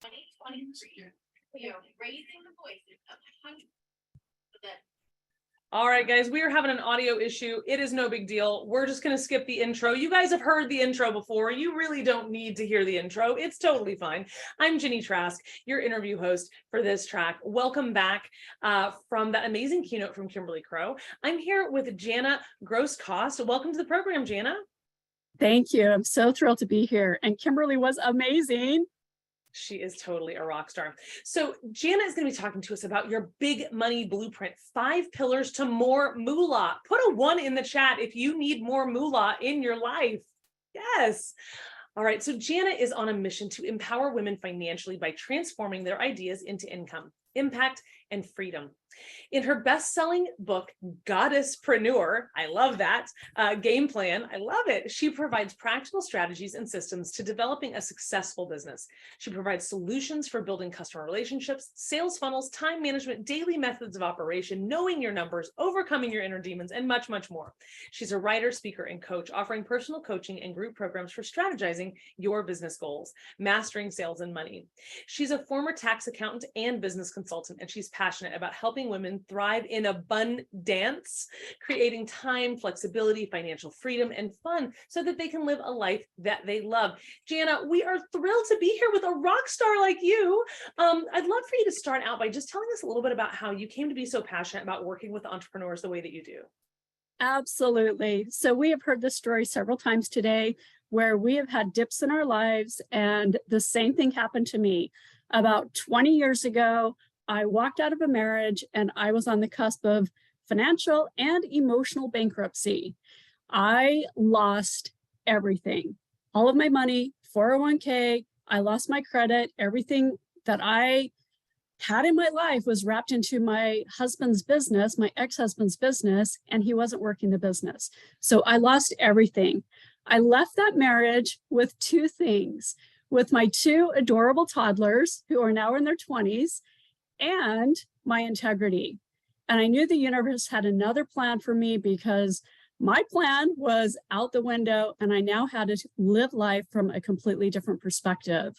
2023, we are raising the voices of hundreds of that. All right, guys, we are having an audio issue. It is no big deal. We're just going to skip the intro. You guys have heard the intro before. You really don't need to hear the intro. It's totally fine. I'm Ginny Trask, your interview host for this track. Welcome back from that amazing keynote from Kimberly Crow. I'm here with Jana Groscost. Welcome to the program, Jana. Thank you. I'm so thrilled to be here. And Kimberly was amazing. She is totally a rock star. So Jana is going to be talking to us about your big money blueprint, 5 pillars to more moolah. Put a 1 in the chat if you need more moolah in your life. Yes. All right. So Jana is on a mission to empower women financially by transforming their ideas into income, impact, and freedom. In her best-selling book, Goddesspreneur, I love that, game plan, I love it. She provides practical strategies and systems to developing a successful business. She provides solutions for building customer relationships, sales funnels, time management, daily methods of operation, knowing your numbers, overcoming your inner demons, and much, much more. She's a writer, speaker, and coach, offering personal coaching and group programs for strategizing your business goals, mastering sales and money. She's a former tax accountant and business consultant, and she's passionate about helping women thrive in abundance, creating time, flexibility, financial freedom, and fun so that they can live a life that they love. Jana, we are thrilled to be here with a rock star like you. I'd love for you to start out by just telling us a little bit about how you came to be so passionate about working with entrepreneurs the way that you do. Absolutely. So we have heard this story several times today where we have had dips in our lives, and the same thing happened to me. About 20 years ago, I walked out of a marriage and I was on the cusp of financial and emotional bankruptcy. I lost everything, all of my money, 401k, I lost my credit, everything that I had in my life was wrapped into my husband's business, my ex-husband's business, and he wasn't working the business. So I lost everything. I left that marriage with 2 things, with my 2 adorable toddlers who are now in their 20s, and my integrity. And I knew the universe had another plan for me because my plan was out the window and I now had to live life from a completely different perspective.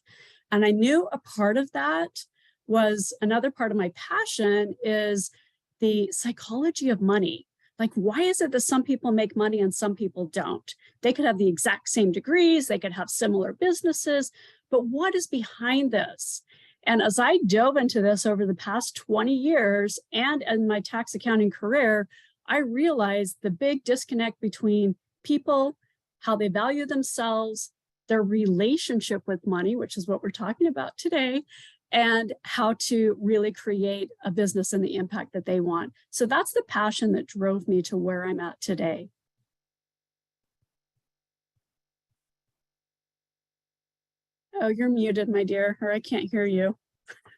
And I knew a part of that was another part of my passion is the psychology of money. Like, why is it that some people make money and some people don't? They could have the exact same degrees, they could have similar businesses, but what is behind this? And as I dove into this over the past 20 years and in my tax accounting career, I realized the big disconnect between people, how they value themselves, their relationship with money, which is what we're talking about today, and how to really create a business and the impact that they want. So that's the passion that drove me to where I'm at today. Oh, you're muted, my dear, or I can't hear you.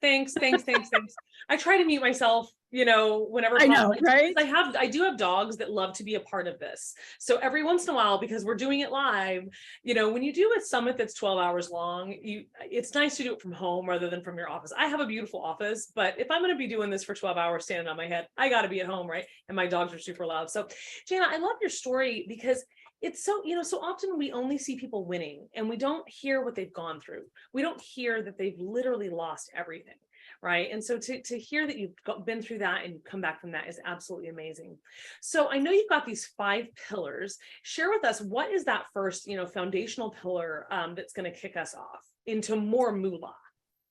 Thanks. I try to mute myself, whenever I possible. know, right? I do have dogs that love to be a part of this. So every once in a while, because we're doing it live, when you do a summit that's 12 hours long, it's nice to do it from home rather than from your office. I have a beautiful office, but if I'm going to be doing this for 12 hours standing on my head, I got to be at home, right? And my dogs are super loud. So Jana, I love your story because it's so, so often we only see people winning and we don't hear what they've gone through. We don't hear that they've literally lost everything, right? And so to hear that you've been through that and come back from that is absolutely amazing. So I know you've got these 5 pillars. Share with us, what is that first, foundational pillar that's going to kick us off into more moolah?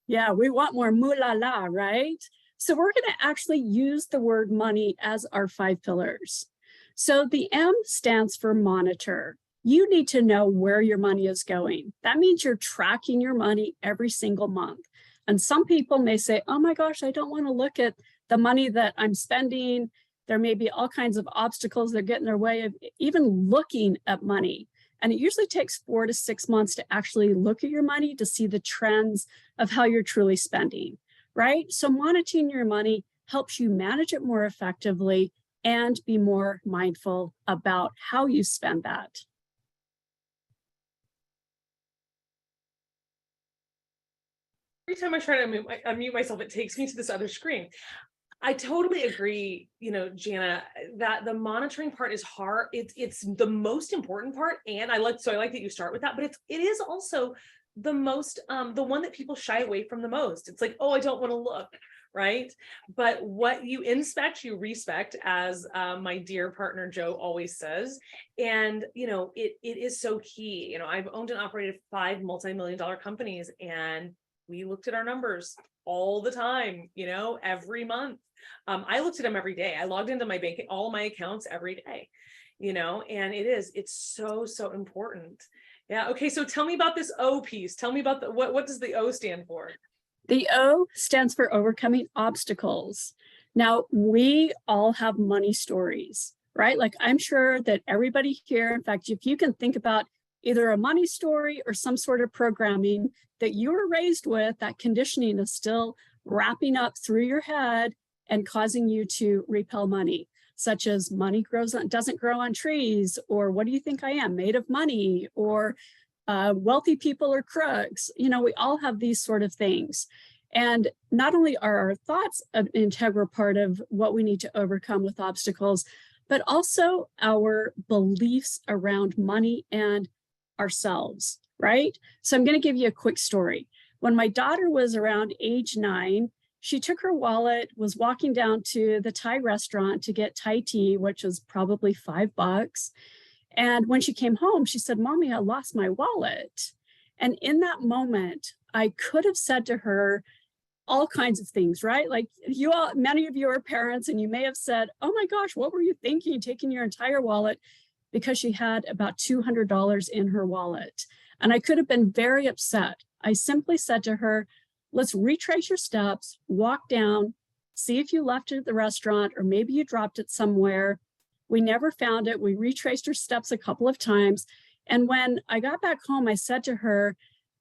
Yeah, we want more moolah, right? So we're going to actually use the word money as our 5 pillars. So the M stands for monitor. You need to know where your money is going. That means you're tracking your money every single month. And some people may say, oh my gosh, I don't want to look at the money that I'm spending. There may be all kinds of obstacles that get in their way of even looking at money. And it usually takes 4 to 6 months to actually look at your money to see the trends of how you're truly spending, right? So monitoring your money helps you manage it more effectively and be more mindful about how you spend that. Every time I try to unmute myself, it takes me to this other screen. I totally agree, Jana, that the monitoring part is hard. It's the most important part. And I like that you start with that, but it is also the most, the one that people shy away from the most. It's like, oh, I don't want to look, right? But what you inspect, you respect, as my dear partner Joe always says. And it is so key. I've owned and operated 5 multi-million-dollar companies, and we looked at our numbers all the time, every month. I looked at them every day. I logged into my bank, all my accounts every day, and it's so important. Yeah. Okay. So tell me about this O piece. Tell me about what does the O stand for? The O stands for overcoming obstacles. Now, we all have money stories, right? Like, I'm sure that everybody here, in fact, if you can think about either a money story or some sort of programming that you were raised with, that conditioning is still wrapping up through your head and causing you to repel money, such as money doesn't grow on trees, or what do you think I am, made of money, or wealthy people are crooks. We all have these sort of things. And not only are our thoughts an integral part of what we need to overcome with obstacles, but also our beliefs around money and ourselves, right? So I'm going to give you a quick story. When my daughter was around age 9, she took her wallet, was walking down to the Thai restaurant to get Thai tea, which was probably $5. And when she came home, she said, "Mommy, I lost my wallet." And in that moment, I could have said to her all kinds of things, right? Like, many of you are parents, and you may have said, "Oh my gosh, what were you thinking, taking your entire wallet?" Because she had about $200 in her wallet. And I could have been very upset. I simply said to her, "Let's retrace your steps, walk down, see if you left it at the restaurant, or maybe you dropped it somewhere." We never found it. We retraced her steps a couple of times. And when I got back home, I said to her,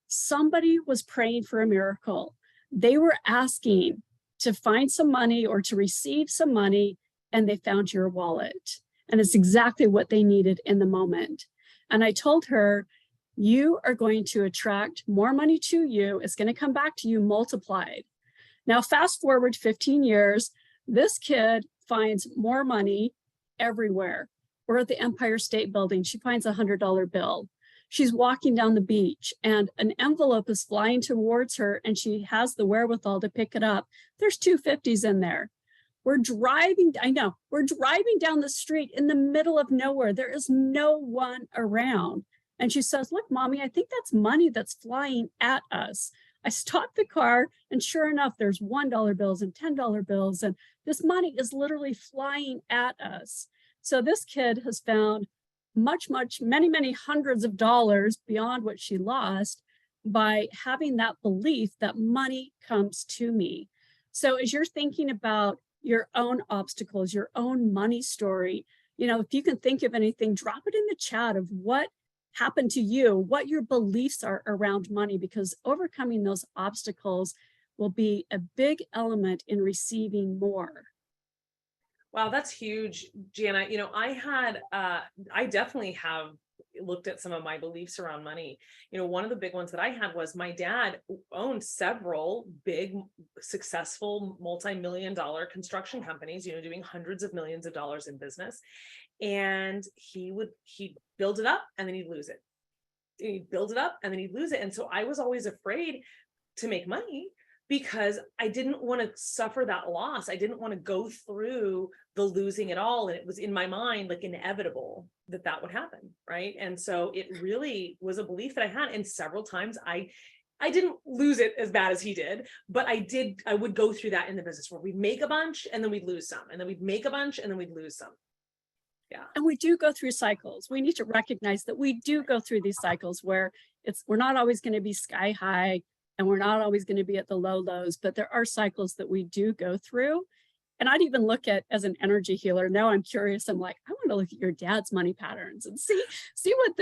somebody was praying for a miracle. They were asking to find some money or to receive some money, and they found your wallet. And it's exactly what they needed in the moment. And I told her, you are going to attract more money to you. It's going to come back to you multiplied. Now, fast forward 15 years, this kid finds more money everywhere. We're at the Empire State Building. She finds a $100 bill. She's walking down the beach, and an envelope is flying towards her, and she has the wherewithal to pick it up. There's 250s in there. We're driving down the street in the middle of nowhere. There is no one around. And she says, "Look, Mommy, I think that's money that's flying at us." I stopped the car, and sure enough, there's $1 bills and $10 bills, and this money is literally flying at us. So this kid has found many hundreds of dollars beyond what she lost by having that belief that money comes to me. So as you're thinking about your own obstacles, your own money story, if you can think of anything, drop it in the chat of what happened to you, what your beliefs are around money, because overcoming those obstacles will be a big element in receiving more. Wow, that's huge, Jana. I definitely have looked at some of my beliefs around money. One of the big ones that I had was my dad owned several big, successful, multi-million-dollar construction companies, doing hundreds of millions of dollars in business. And he'd build it up and then he'd lose it. He'd build it up and then he'd lose it. And so I was always afraid to make money because I didn't want to suffer that loss. I didn't want to go through the losing it all. And it was in my mind, like, inevitable that would happen. Right. And so it really was a belief that I had. And several times I didn't lose it as bad as he did, but I would go through that in the business where we'd make a bunch and then we'd lose some, and then we'd make a bunch and then we'd lose some. Yeah. And we do go through cycles. We need to recognize that we do go through these cycles where we're not always going to be sky high, and we're not always going to be at the low lows, but there are cycles that we do go through. And I'd even look at, as an energy healer, now I'm curious, I'm like, I want to look at your dad's money patterns and see what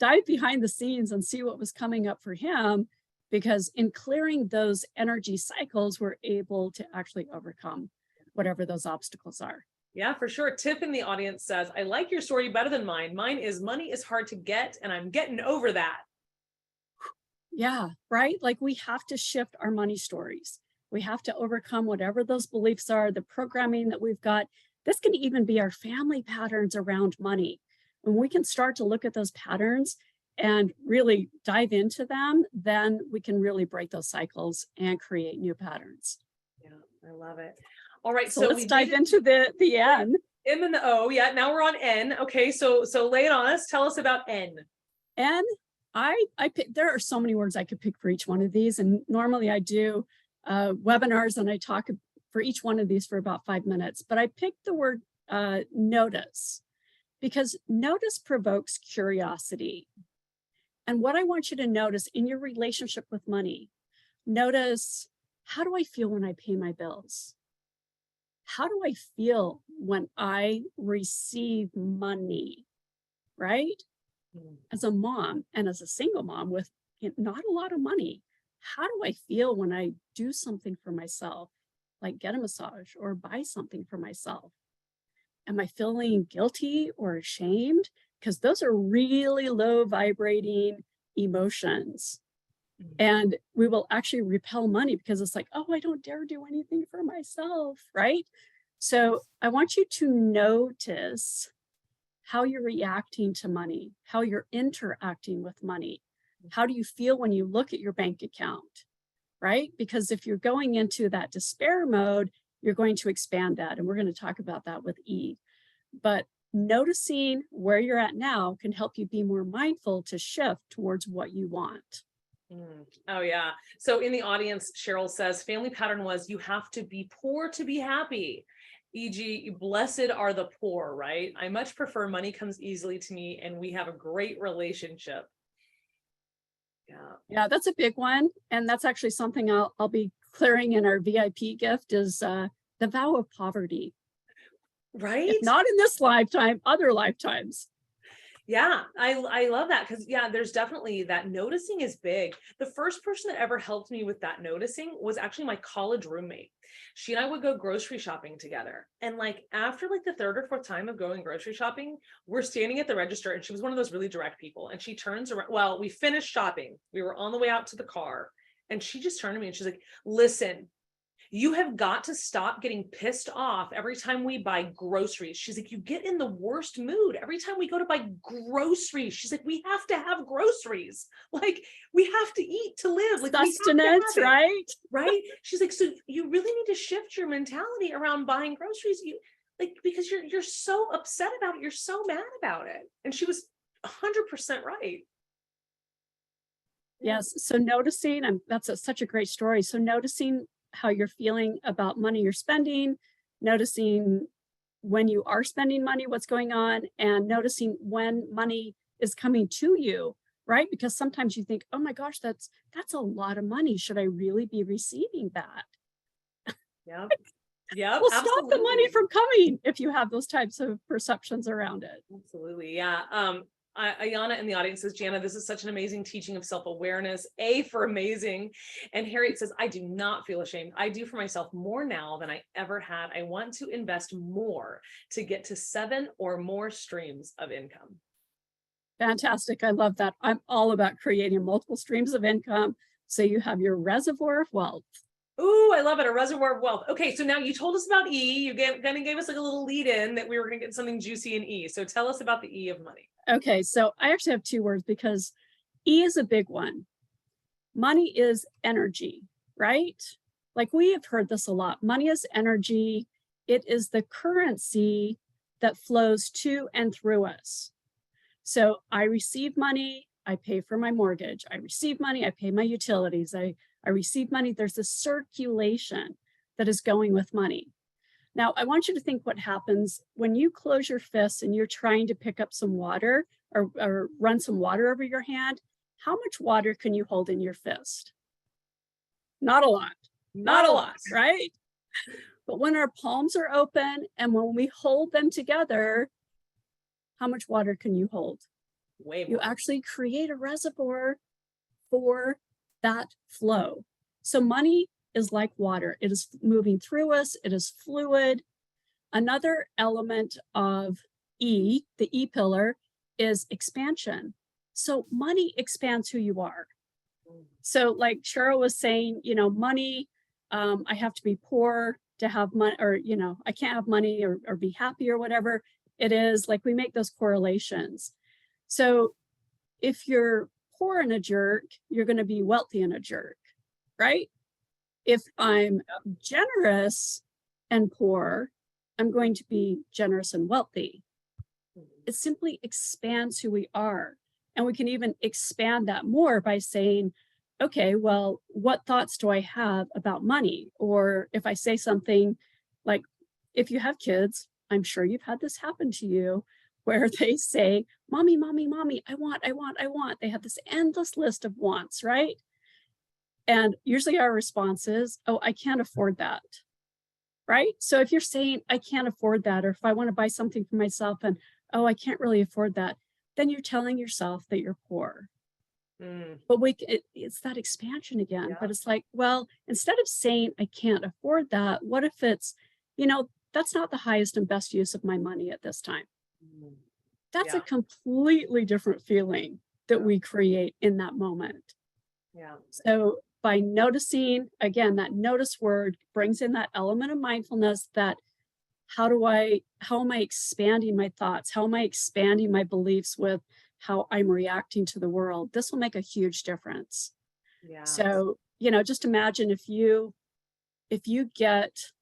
dive behind the scenes and see what was coming up for him, because in clearing those energy cycles, we're able to actually overcome whatever those obstacles are. Yeah, for sure. Tiff in the audience says, "I like your story better than mine. Mine is money is hard to get, and I'm getting over that." Yeah, right? Like, we have to shift our money stories. We have to overcome whatever those beliefs are, the programming that we've got. This can even be our family patterns around money. When we can start to look at those patterns and really dive into them, then we can really break those cycles and create new patterns. Yeah, I love it. All right. So let's dive into the N. M and the O. Yeah. Now we're on N. Okay. So lay it on us. Tell us about N. N, I pick, there are so many words I could pick for each one of these. And normally I do webinars and I talk for each one of these for about 5 minutes, but I picked the word notice, because notice provokes curiosity. And what I want you to notice in your relationship with money, notice, how do I feel when I pay my bills? How do I feel when I receive money, right? As a mom and as a single mom with not a lot of money, how do I feel when I do something for myself, like get a massage or buy something for myself? Am I feeling guilty or ashamed? Because those are really low vibrating emotions. And we will actually repel money because it's like, oh, I don't dare do anything for myself, right? So I want you to notice how you're reacting to money, how you're interacting with money. How do you feel when you look at your bank account, right? Because if you're going into that despair mode, you're going to expand that. And we're going to talk about that with E. But noticing where you're at now can help you be more mindful to shift towards what you want. Oh, yeah. So in the audience, Cheryl says, family pattern was you have to be poor to be happy. E.g., blessed are the poor, right? I much prefer money comes easily to me and we have a great relationship. Yeah, that's a big one. And that's actually something I'll be clearing in our VIP gift is the vow of poverty. Right? If not in this lifetime, other lifetimes. Yeah, I love that because there's definitely that noticing is big. The first person that ever helped me with that noticing was actually my college roommate. She and I would go grocery shopping together. And like after like the third or fourth time of going grocery shopping, we're standing at the register and she was one of those really direct people. And she turns around. Well, we finished shopping. We were on the way out to the car and she just turned to me and she's like, listen, you have got to stop getting pissed off every time we buy groceries. She's like, you get in the worst mood every time we go to buy groceries. She's like, we have to have groceries. Like we have to eat to live. Like sustenance, right? Right. She's like, so you really need to shift your mentality around buying groceries. You like, because you're so upset about it. You're so mad about it. And she was 100% right. Yes. So noticing, and that's such a great story. So noticing how you're feeling about money you're spending, noticing when you are spending money, what's going on, and noticing when money is coming to you, right? Because sometimes you think, oh my gosh, that's a lot of money. Should I really be receiving that? Yeah. Yeah. Well, stop the money from coming if you have those types of perceptions around it. Absolutely. Yeah. Ayana in the audience says, Jana, this is such an amazing teaching of self-awareness. A for amazing. And Harriet says, I do not feel ashamed. I do for myself more now than I ever had. I want to invest more to get to 7 or more streams of income. Fantastic. I love that. I'm all about creating multiple streams of income so you have your reservoir of wealth. Ooh, I love it. A reservoir of wealth. Okay, so now you told us about E. You kind of gave us like a little lead in that we were going to get something juicy in E. So tell us about the E of money. Okay, so I actually have 2 words because E is a big one. Money is energy, right? Like we have heard this a lot. Money is energy. It is the currency that flows to and through us. So I receive money, I pay for my mortgage. I receive money, I pay my utilities. I receive money. There's a circulation that is going with money. Now, I want you to think what happens when you close your fists and you're trying to pick up some water or run some water over your hand. How much water can you hold in your fist? Not a lot. Not a lot, right? But when our palms are open and when we hold them together, how much water can you hold? Way more. You actually create a reservoir for that flow. So money is like water. It is moving through us. It is fluid. Another element of E, the E pillar, is expansion. So money expands who you are. So like Cheryl was saying, money, I have to be poor to have money, or, I can't have money or be happy or whatever it is. Like we make those correlations. So if you're poor and a jerk, you're going to be wealthy and a jerk, right? If I'm generous and poor, I'm going to be generous and wealthy. It simply expands who we are. And we can even expand that more by saying, okay, well, what thoughts do I have about money? Or if I say something like, if you have kids, I'm sure you've had this happen to you, where they say, mommy, mommy, mommy, I want, I want, I want. They have this endless list of wants, right? And usually our response is, oh, I can't afford that, right? So if you're saying, I can't afford that, or if I want to buy something for myself and, oh, I can't really afford that, then you're telling yourself that you're poor. But it's that expansion again. Yeah. But it's like, well, instead of saying I can't afford that, what if it's, that's not the highest and best use of my money at this time? That's Yeah. a completely different feeling that we create in that moment. Yeah. So by noticing, again, that notice word brings in that element of mindfulness, that how am I expanding my thoughts? How am I expanding my beliefs with how I'm reacting to the world? This will make a huge difference. Yeah. So, just imagine if you get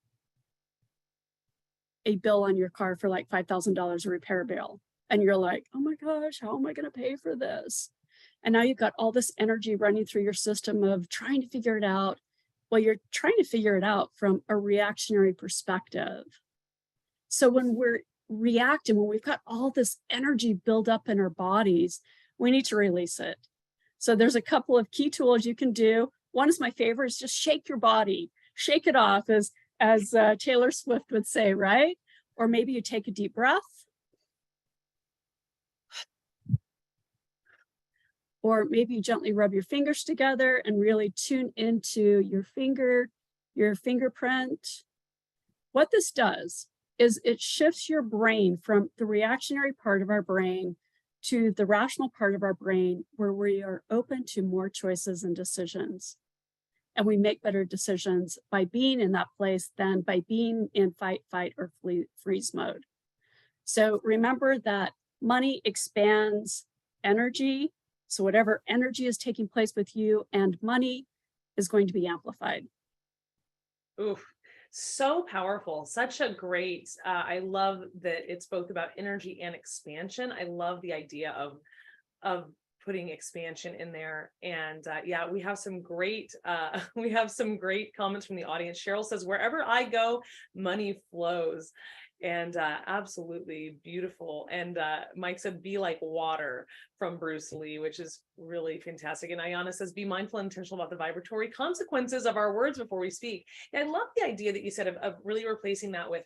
a bill on your car for like $5,000, a repair bill, and you're like, oh my gosh, how am I going to pay for this? And now you've got all this energy running through your system of trying to figure it out. Well, you're trying to figure it out from a reactionary perspective. So when we're reacting, when we've got all this energy built up in our bodies, we need to release it. So there's a couple of key tools you can do. One is my favorite, is just shake your body, shake it off, as Taylor Swift would say, right? Or maybe you take a deep breath. Or maybe you gently rub your fingers together and really tune into your fingerprint. What this does is it shifts your brain from the reactionary part of our brain to the rational part of our brain, where we are open to more choices and decisions. And we make better decisions by being in that place than by being in fight, or freeze mode. So remember that money expands energy. So whatever energy is taking place with you and money is going to be amplified. Oof. So powerful. Such a great, I love that it's both about energy and expansion. I love the idea of putting expansion in there. And yeah, we have some great comments from the audience. Cheryl says, wherever I go, money flows. And absolutely beautiful. And Mike said, be like water, from Bruce Lee, which is really fantastic. And Ayana says, be mindful and intentional about the vibratory consequences of our words before we speak. And I love the idea that you said of really replacing that with,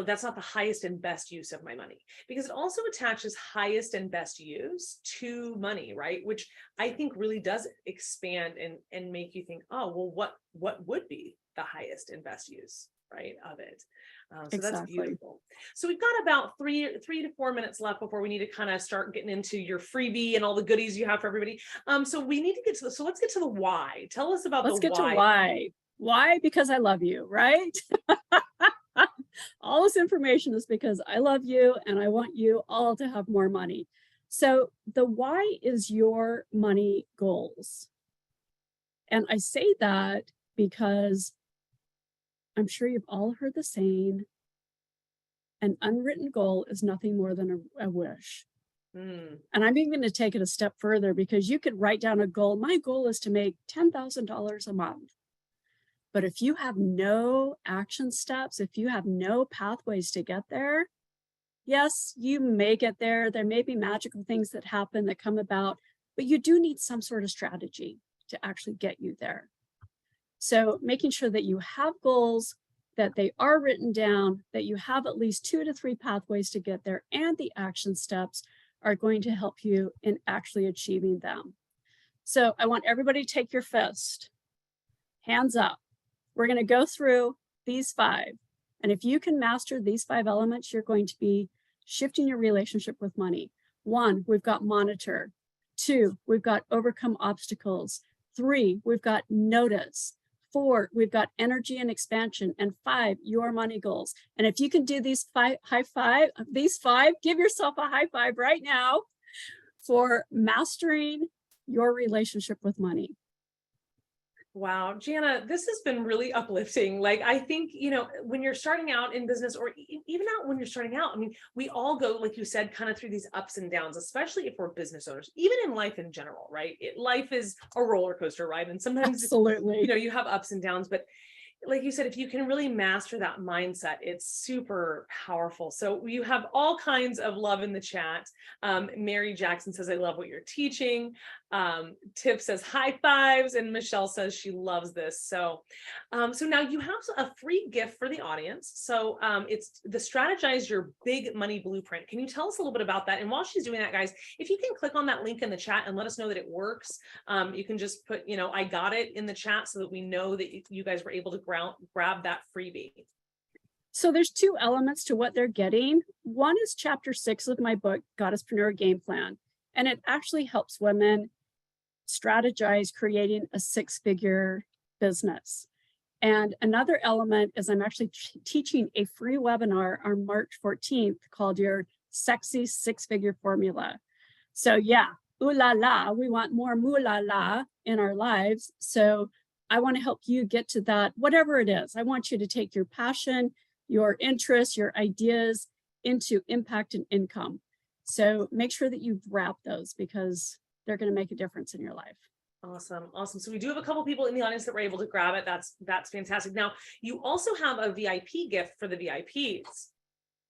that's not the highest and best use of my money, because it also attaches highest and best use to money, right? Which I think really does expand and make you think, oh, well, what would be the highest and best use, right, of it? So Exactly. That's beautiful. So we've got about three to 4 minutes left before we need to kind of start getting into your freebie and all the goodies you have for everybody. So we need to get to so let's get to the why. Tell us about Let's the get why. to why. Why? Because I love you, right? All this information is because I love you and I want you all to have more money. So the why is your money goals. And I say that because I'm sure you've all heard the saying, an unwritten goal is nothing more than a wish. And I'm even going to take it a step further, because you could write down a goal. My goal is to make $10,000 a month. But if you have no action steps, if you have no pathways to get there, yes, you may get there. There may be magical things that happen that come about, but you do need some sort of strategy to actually get you there. So making sure that you have goals, that they are written down, that you have at least 2 to 3 pathways to get there, and the action steps are going to help you in actually achieving them. So I want everybody to take your fist, hands up. We're going to go through these 5. And if you can master these 5 elements, you're going to be shifting your relationship with money. 1, we've got monitor. 2, we've got overcome obstacles. 3, we've got notice. 4, we've got energy and expansion. And 5, your money goals. And if you can do these 5, give yourself a high five right now. for mastering your relationship with money. Wow, Jana, this has been really uplifting. Like, I think, when you're starting out in business or even out when you're starting out, I mean, we all go, like you said, kind of through these ups and downs, especially if we're business owners, even in life in general, right? Life is a roller coaster, right? And sometimes, Absolutely. you have ups and downs, but like you said, if you can really master that mindset, it's super powerful. So you have all kinds of love in the chat. Mary Jackson says, I love what you're teaching. Tiff says high fives, and Michelle says she loves this. So now you have a free gift for the audience. So it's the Strategize Your Big Money Blueprint. Can you tell us a little bit about that? And while she's doing that, guys, if you can click on that link in the chat and let us know that it works, you can just put, I got it in the chat so that we know that you guys were able to grab that freebie. So there's two elements to what they're getting. One is chapter 6 of my book, Goddesspreneur Game Plan. And it actually helps women strategize creating a 6-figure business. And another element is I'm actually teaching a free webinar on March 14th called Your Sexy 6-Figure Formula. So yeah, ooh la la, we want more moolah la in our lives. So I want to help you get to that, whatever it is. I want you to take your passion, your interests, your ideas into impact and income. So make sure that you grab those because they're going to make a difference in your life. Awesome. So we do have a couple people in the audience that were able to grab it. That's fantastic. Now, you also have a VIP gift for the VIPs.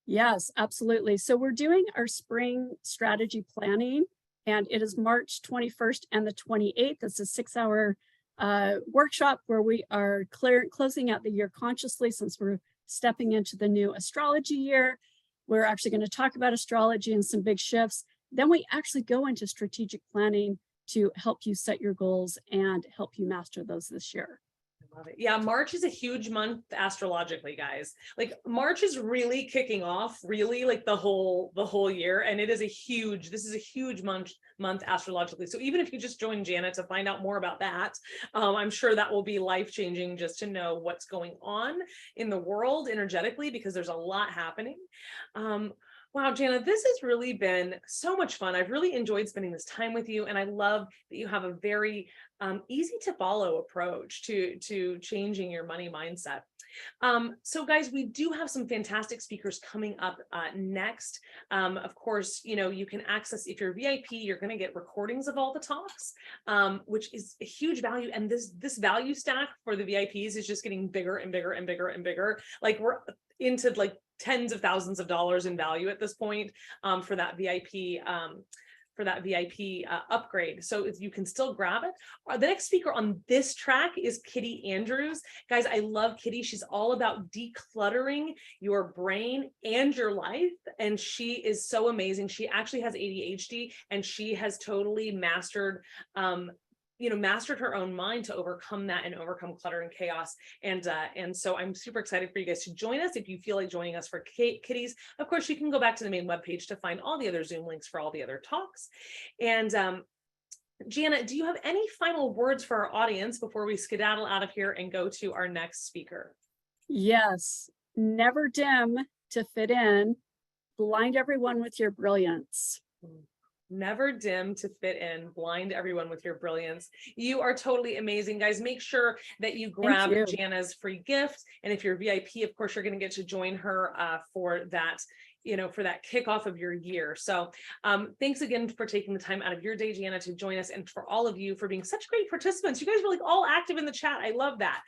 Yes, absolutely. So we're doing our spring strategy planning, and it is March 21st and the 28th. It's a 6-hour workshop where we are closing out the year consciously since we're stepping into the new astrology year. We're actually going to talk about astrology and some big shifts. Then we actually go into strategic planning to help you set your goals and help you master those this year. I love it. Yeah, March is a huge month astrologically, guys. Like March is really kicking off, really like the whole year, and this is a huge month astrologically. So even if you just joined Jana to find out more about that, I'm sure that will be life-changing just to know what's going on in the world energetically, because there's a lot happening. Wow, Jana, this has really been so much fun. I've really enjoyed spending this time with you, and I love that you have a very easy to follow approach to changing your money mindset. So guys, we do have some fantastic speakers coming up next. Of course, you can access, if you're VIP, you're going to get recordings of all the talks, which is a huge value. And this value stack for the VIPs is just getting bigger and bigger and bigger and bigger. Like we're into like tens of thousands of dollars in value at this point for that VIP upgrade. So if you can still grab it. The next speaker on this track is Kitty Andrews. Guys, I love Kitty. She's all about decluttering your brain and your life. And she is so amazing. She actually has ADHD, and she has totally mastered mastered her own mind to overcome that and overcome clutter and chaos. And so I'm super excited for you guys to join us. If you feel like joining us for Kitties, of course, you can go back to the main webpage to find all the other Zoom links for all the other talks. And Jana, do you have any final words for our audience before we skedaddle out of here and go to our next speaker? Yes, never dim to fit in. Blind everyone with your brilliance. Never dim to fit in. Blind everyone with your brilliance. You are totally amazing, guys. Make sure that you grab Jana's free gift. And if you're VIP, of course, you're going to get to join her for that, for that kickoff of your year. So thanks again for taking the time out of your day, Jana, to join us, and for all of you for being such great participants. You guys were like all active in the chat. I love that.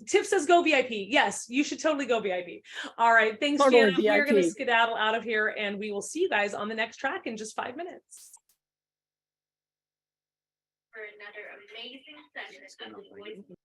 Tiff says go VIP. Yes, you should totally go VIP. All right. Thanks, Jana. We're going to skedaddle out of here, and we will see you guys on the next track in just 5 minutes. For another amazing session of the Voice